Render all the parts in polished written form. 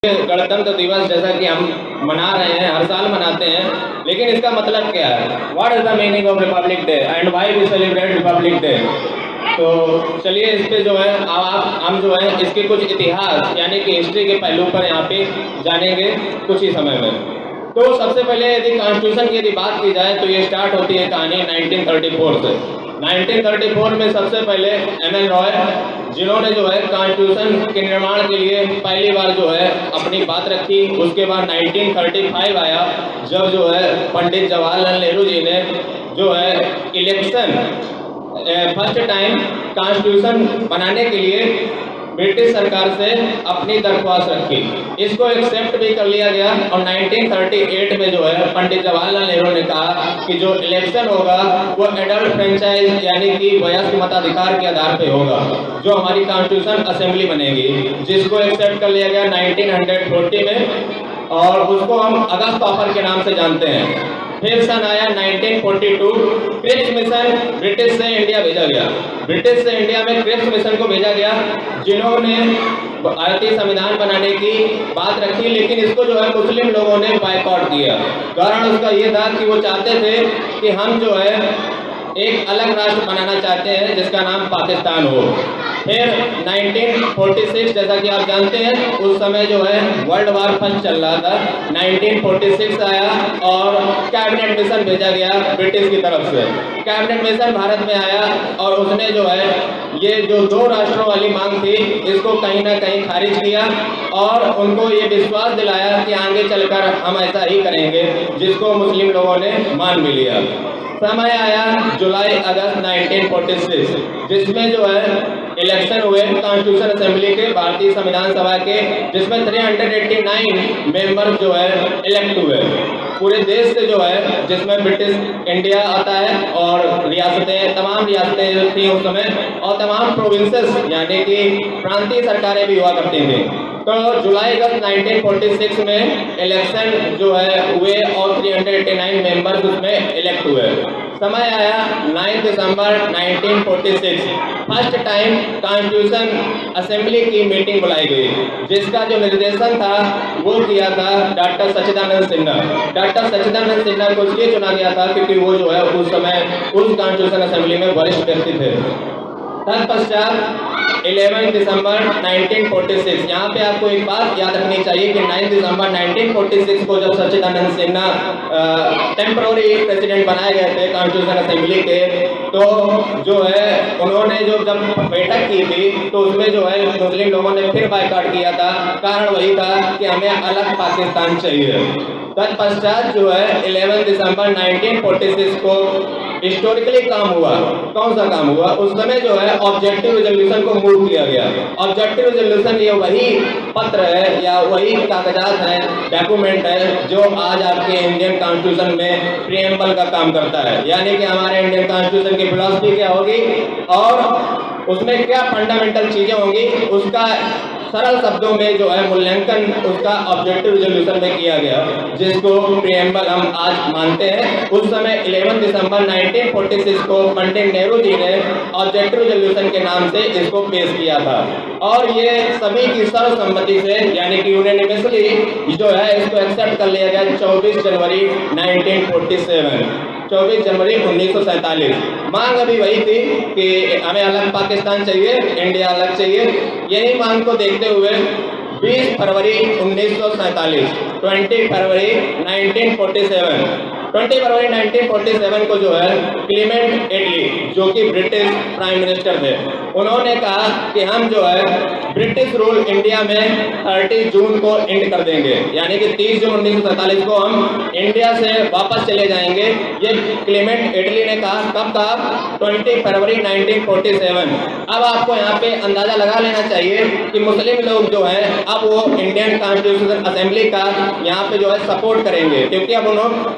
गणतंत्र दिवस जैसा कि हम मना रहे हैं, हर साल मनाते हैं, लेकिन इसका मतलब क्या है? What is the meaning of Republic Day and why we celebrate Republic Day? तो चलिए इस पे जो है हम जो है इसके कुछ इतिहास यानी कि हिस्ट्री के पहलू पर यहाँ पे जानेंगे कुछ ही समय में। तो सबसे पहले यदि कॉन्स्टिट्यूशन की यदि बात की जाए तो ये स्टार्ट होती है कहानी 1934 से। 1934 में सबसे पहले एम.एन. रॉय, जिन्होंने जो है कॉन्स्टिट्यूशन के निर्माण के लिए पहली बार जो है अपनी बात रखी। उसके बाद 1935 आया, जब जो है पंडित जवाहरलाल नेहरू जी ने जो है इलेक्शन फर्स्ट टाइम कॉन्स्टिट्यूशन बनाने के लिए ब्रिटिश सरकार से अपनी दरख्वास्त रखी। इसको एक्सेप्ट भी कर लिया गया और 1938 में जो है पंडित जवाहरलाल नेहरू ने कहा कि जो इलेक्शन होगा वो एडल्ट फ्रेंचाइज यानी कि वयस्क मताधिकार के आधार पे होगा, जो हमारी कॉन्स्टिट्यूशन असेंबली बनेगी, जिसको एक्सेप्ट कर लिया गया 1940 में और उसको हम अगस्त ऑफर के नाम से जानते हैं। फिर सन आया 1942, क्रिप्स मिशन ब्रिटिश से इंडिया भेजा गया। ब्रिटिश से इंडिया में क्रिप्स मिशन को भेजा गया, जिन्होंने भारतीय संविधान बनाने की बात रखी, लेकिन इसको जो है मुस्लिम लोगों ने बायकॉट किया। कारण उसका ये था कि वो चाहते थे कि हम जो है एक अलग राष्ट्र बनाना चाहते हैं जिसका नाम पाकिस्तान हो। फिर 1946 जैसा कि आप जानते हैं उस समय जो है वर्ल्ड वार फर्स्ट चल रहा था। 1946 आया और कैबिनेट मिशन भेजा गया ब्रिटिश की तरफ से। कैबिनेट मिशन भारत में आया और उसने जो है ये जो दो राष्ट्रों वाली मांग थी इसको कहीं ना कहीं खारिज किया और उनको ये विश्वास दिलाया कि आगे चलकर हम ऐसा ही करेंगे, जिसको मुस्लिम लोगों ने मान भी लिया। समय आया जुलाई अगस्त 1946, जिसमें जो है इलेक्शन हुए कॉन्स्टिट्यूशन असेंबली के, भारतीय संविधान सभा के, जिसमें 389 मेंबर जो है इलेक्ट हुए पूरे देश से जो है, जिसमें ब्रिटिश इंडिया आता है और रियासतें, तमाम रियासतें थी उस समय और तमाम प्रोविंसेस यानी कि प्रांतीय सरकारें भी हुआ करती थी। तो जुलाई अगस्त 1946 में इलेक्शन जो है हुए और 389 मेंबर्स उसमें इलेक्ट हुए। समय आया 9 दिसंबर 1946, फर्स्ट टाइम कॉन्स्टिट्यूशन असेंबली की मीटिंग बुलाई गई, जिसका जो निर्देशन था वो किया था डॉक्टर सच्चिदानंद सिन्हा। डॉक्टर सच्चिदानंद सिन्हा को इसलिए चुना गया था क्योंकि वो जो है उस समय उस कॉन्स्टिट्यूशन असेंबली में वरिष्ठ व्यक्ति थे। तत्पश्चात 11 दिसंबर 1946, यहाँ पे आपको एक बात याद रखनी चाहिए कि 9 दिसंबर 1946 को जब सच्चिदानंद सिन्हा टेम्पररी प्रेसिडेंट बनाए गए थे कॉन्स्टिट्यूशन असेंबली के, तो जो है उन्होंने जब बैठक की थी तो उसमें जो है मुस्लिम लोगों ने फिर बायकॉट किया था। कारण वही था कि हमें अलग पाकिस्तान चाहिए। तत्पश्चात जो है 11 दिसंबर 1946 को हिस्टोरिकली काम हुआ। कौन सा काम हुआ? उस समय जो है ऑब्जेक्टिव रेजोल्यूशन को मूव किया गया। ऑब्जेक्टिव रेजोल्यूशन ये वही पत्र है या वही कागजात है, डॉक्यूमेंट है जो आज आपके इंडियन कॉन्स्टिट्यूशन में प्रीएम्बल का काम करता है। यानी कि हमारे इंडियन कॉन्स्टिट्यूशन की फिलॉसफी क्या होगी और उसमें क्या फंडामेंटल चीजें होंगी, उसका सरल शब्दों में जो है मूल्यांकन उसका ऑब्जेक्टिव रेजोल्यूशन में किया गया, जिसको प्रीएम्बल हम आज मानते हैं। उस समय 11 दिसंबर 1946 को पंडित नेहरू जी ने ऑब्जेक्टिव रेजोल्यूशन के नाम से इसको पेश किया था और ये सभी की सर्वसम्मति से यानी कि यूनानिमसली जो है इसको एक्सेप्ट कर लिया गया 24 जनवरी 1947। 24 जनवरी 1947। मांग अभी वही थी कि हमें अलग पाकिस्तान चाहिए, इंडिया अलग चाहिए। यही मांग को देखते हुए 20 फरवरी 1947, 20 फरवरी 1947 को जो है क्लीमेंट एटली, जो कि ब्रिटिश प्राइम मिनिस्टर थे, उन्होंने कहा कि हम जो है ब्रिटिश रूल इंडिया में 30 जून को एंड कर देंगे, यानी कि 30 जून 1947 को हम इंडिया से वापस चले जाएंगे। ये क्लीमेंट एटली ने कहा। कब कहा? 20 फरवरी 1947। अब आपको यहाँ पे अंदाजा लगा लेना चाहिए कि मुस्लिम लोग जो हैं अब वो इंडियन कॉन्स्टिट्यूशन असेंबली का यहाँ पे जो है सपोर्ट करेंगे, क्योंकि अब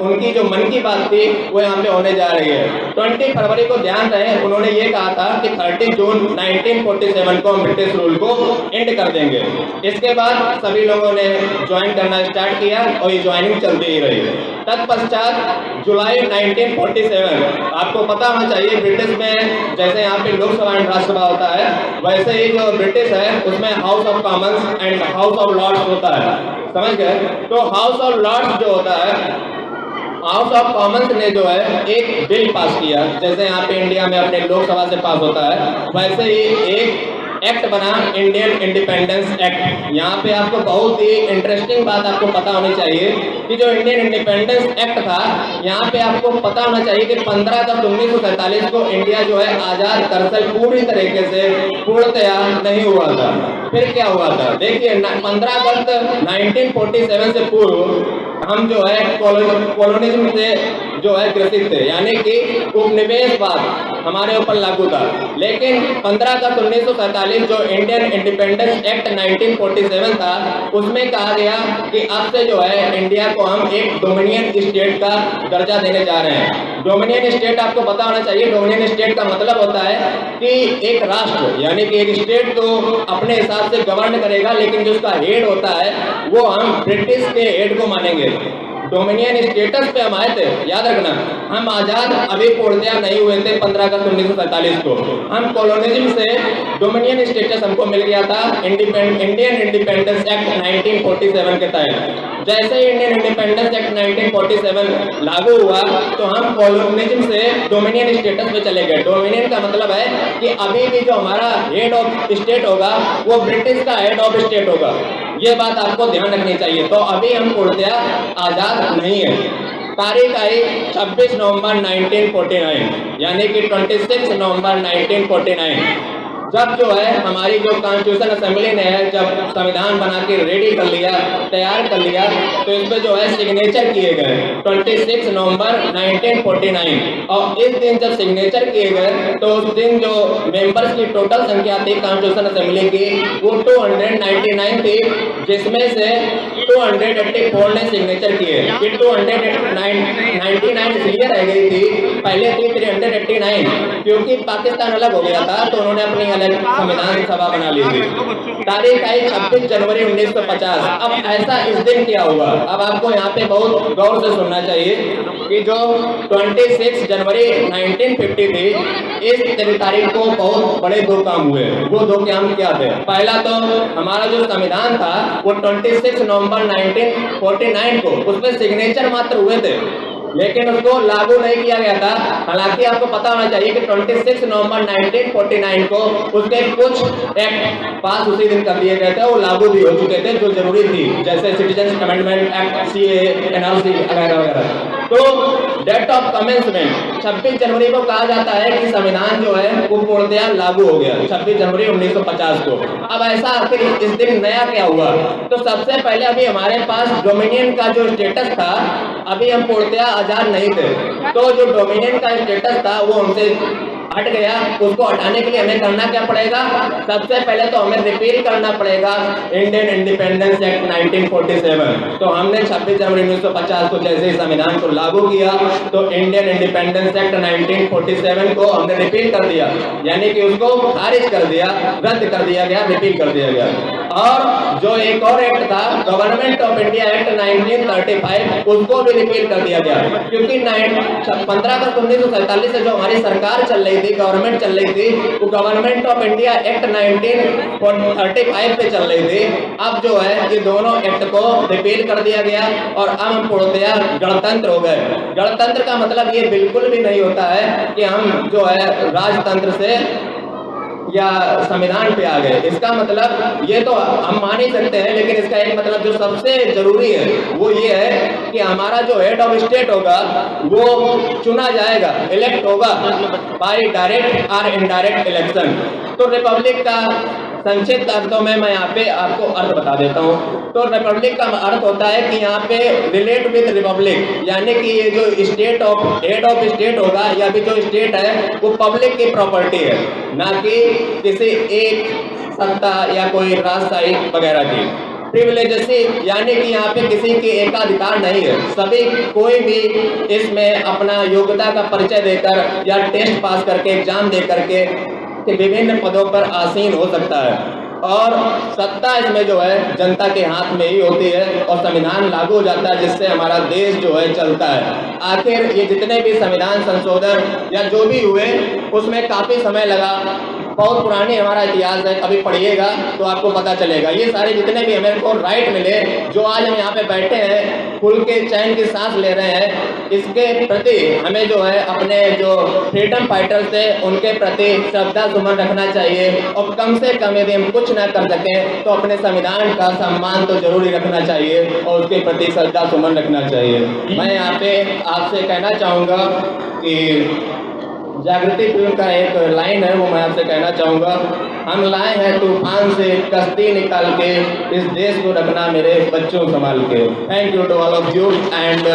उनकी जो जो मन की बात थी वो यहाँ पे होने जा रही है। 20 फरवरी को ध्यान रहे, उन्होंने ये कहा था कि 30 जून 1947 को हम ब्रिटिश रूल को एंड कर देंगे। इसके बाद सभी लोगों ने ज्वाइन करना स्टार्ट किया और ये ज्वाइनिंग चलती ही रही। तत्पश्चात जुलाई 1947, आपको पता होना चाहिए ब्रिटिश में जैसे यहाँ पे लोकसभा एंड राज्यसभा होता है, वैसे ही जो ब्रिटिश है उसमें house of commons and house of lords होता है, समझ गए। तो हाउस ऑफ लॉर्ड्स जो होता है, हाउस ऑफ कॉमन्स ने जो है एक बिल पास किया, जैसे यहाँ पे इंडिया में अपने लोकसभा से पास होता है, वैसे ही एक एक्ट बना, इंडियन इंडिपेंडेंस एक्ट। यहाँ पे आपको बहुत ही इंटरेस्टिंग बात आपको पता होनी चाहिए कि जो इंडियन इंडिपेंडेंस एक्ट था, यहाँ पे आपको पता होना चाहिए कि 15 अगस्त 1947 को इंडिया जो है आज़ाद दरअसल पूरी तरीके से पूर्णतया नहीं हुआ था। फिर क्या हुआ था, देखिए 15 अगस्त 1947 से पूर्व हम जो है कॉलोनिज्म से जो है ग्रसित थे, यानी कि उपनिवेशवाद हमारे ऊपर लागू था। लेकिन 15 अगस्त 1947 जो इंडियन इंडिपेंडेंस एक्ट 1947 था, उसमें कहा गया कि अब से जो है इंडिया को हम एक डोमिनियन स्टेट का दर्जा देने जा रहे हैं। डोमिनियन स्टेट आपको पता होना चाहिए, डोमिनियन स्टेट का मतलब होता है कि एक राष्ट्र, यानी कि एक स्टेट तो अपने हिसाब से गवर्न करेगा, लेकिन जो उसका हेड होता है वो हम ब्रिटिश के हेड को मानेंगे। डोमिनियन स्टेटस पे हम आए थे, याद रखना, हम आज़ाद अभी पूर्णतया नहीं हुए थे 15 अगस्त 1947 को। हम कॉलोनिज्म से डोमिनियन स्टेटस हमको मिल गया था इंडियन इंडिपेंडेंस एक्ट 1947 के तहत। जैसे ही इंडियन इंडिपेंडेंस एक्ट 1947 लागू हुआ तो हम कॉलोनिज्म से डोमिनियन स्टेटस पे चले गए। डोमिनियन का मतलब है कि अभी भी जो हमारा हेड ऑफ स्टेट होगा वो ब्रिटिश का हेड ऑफ स्टेट होगा। ये बात आपको ध्यान रखनी चाहिए। तो अभी हम पूर्णतया आज़ाद नहीं है। तारीख आई 26 नवंबर 1949, यानी कि 26 नवंबर 1949, जब जो है हमारी जो कॉन्स्टिट्यूशन असेंबली ने है जब संविधान बना के रेडी कर लिया, तैयार कर लिया, तो इस पे जो है सिग्नेचर किए गए 26 नवंबर 1949। और इस दिन जब सिग्नेचर किए गए तो उस दिन जो मेंबर्स की टोटल संख्या थी कॉन्स्टिट्यूशन असेंबली की वो 299 थी, जिसमें से 284 ने सिग्नेचर किए। ये 299 इसलिए रह गई थी, पहले थी 389, क्योंकि पाकिस्तान अलग हो गया था तो उन्होंने अपनी अलग संविधान सभा बना ली थी। तारीख आई 26 जनवरी 1950। अब ऐसा इस दिन क्या हुआ, अब आपको यहाँ पे बहुत गौर से सुनना चाहिए कि जो 26 जनवरी 1950 थी, इस तारीख को बहुत बड़े दो काम हुए। वो दो काम क्या थे, पहला तो हमारा जो संविधान था वो 26 नवंबर 1949 को उस पर सिग्नेचर मात्र हुए थे, लेकिन उसको लागू नहीं किया गया था। हालांकि आपको पता होना चाहिए कि 26 नवंबर 1949 को उसके कुछ एक्ट पास उसी दिन कर दिए गए थे, वो लागू भी हो चुके थे जो जरूरी थी, जैसे citizen amendment act, CAA, NRC वगैरह वगैरह। तो डेट ऑफ कमेंसमेंट 26 जनवरी को कहा जाता है कि संविधान जो है वो पूर्णतया लागू हो गया 26 जनवरी 1950 को। अब ऐसा आखिर इस दिन नया क्या हुआ, तो सबसे पहले अभी हमारे पास डोमिनियन का जो स्टेटस था, अभी हम पूर्णतया आजाद नहीं थे, तो जो डोमिनियन का स्टेटस था वो हमसे हट गया। उसको हटाने के लिए हमें करना क्या पड़ेगा, सबसे पहले तो हमें रिपील करना पड़ेगा इंडियन इंडिपेंडेंस एक्ट 1947। तो हमने 26 जनवरी 1950 को जैसे ही संविधान को लागू किया तो इंडियन इंडिपेंडेंस एक्ट 1947 को हमने रिपील कर दिया, यानी कि उसको खारिज कर दिया, रद्द कर दिया गया, रिपील कर दिया गया। और जो एक और एक्ट था गवर्नमेंट ऑफ इंडिया एक्ट 1935, उसको भी रिपील कर दिया गया, क्योंकि 15 अगस्त 1947 से जो हमारी सरकार चल रही थी, गवर्नमेंट चल रही थी, वो गवर्नमेंट ऑफ इंडिया एक्ट 1935 पे चल रही थी। अब जो है ये दोनों एक्ट को रिपील कर दिया गया और अब हम पूर्णतया गणतंत्र हो गए। गणतंत्र का मतलब ये बिल्कुल भी नहीं होता है कि हम जो है राजतंत्र से या संविधान पे आ गए। इसका मतलब ये तो हम मान ही सकते हैं, लेकिन इसका एक मतलब जो सबसे जरूरी है वो ये है कि हमारा जो हेड ऑफ स्टेट होगा वो चुना जाएगा, इलेक्ट होगा बाय डायरेक्ट और इनडायरेक्ट इलेक्शन। तो रिपब्लिक का संक्षिप्त अर्थों में मैं यहाँ पे आपको अर्थ बता देता हूँ। तो रिपब्लिक का अर्थ होता है कि यहाँ पे रिलेट विद रिपब्लिक, यानी कि ये जो state of head of state होगा या भी जो स्टेट है वो पब्लिक की प्रॉपर्टी है, ना कि किसी एक सत्ता या कोई राजशाही वगैरह की। प्रिविलेजेसी, यानी कि यहाँ पे किसी के एकाधिकार नहीं है। सभी कोई भी इसमें अपना योग्यता का परिचय देकर या टेस्ट पास करके, एग्जाम दे करके विभिन्न पदों पर आसीन हो सकता है। और सत्ता इसमें जो है जनता के हाथ में ही होती है और संविधान लागू हो जाता है, जिससे हमारा देश जो है चलता है। आखिर ये जितने भी संविधान संशोधन या जो भी हुए उसमें काफ़ी समय लगा, बहुत पुरानी हमारा इतिहास है, कभी पढ़िएगा तो आपको पता चलेगा। ये सारे जितने भी हमें को राइट मिले, जो आज हम यहाँ पे बैठे हैं, खुल के चैन की सांस ले रहे हैं, इसके प्रति हमें जो है अपने जो फ्रीडम फाइटर्स थे उनके प्रति श्रद्धा सुमन रखना चाहिए। और कम से कम यदि हम कुछ ना कर सकें तो अपने संविधान का सम्मान तो जरूरी रखना चाहिए और उसके प्रति श्रद्धा सुमन रखना चाहिए। मैं यहाँ पे आपसे कहना चाहूँगा कि जागृति फिल्म का एक लाइन है, वो मैं आपसे कहना चाहूँगा, हम लाए हैं तूफान से कश्ती निकाल के, इस देश को रखना मेरे बच्चों संभाल के। Thank you to all of you. And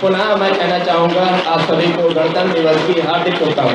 पुनः मैं कहना चाहूँगा आप सभी को गणतंत्र दिवस की हार्दिक शुभकामनाएं।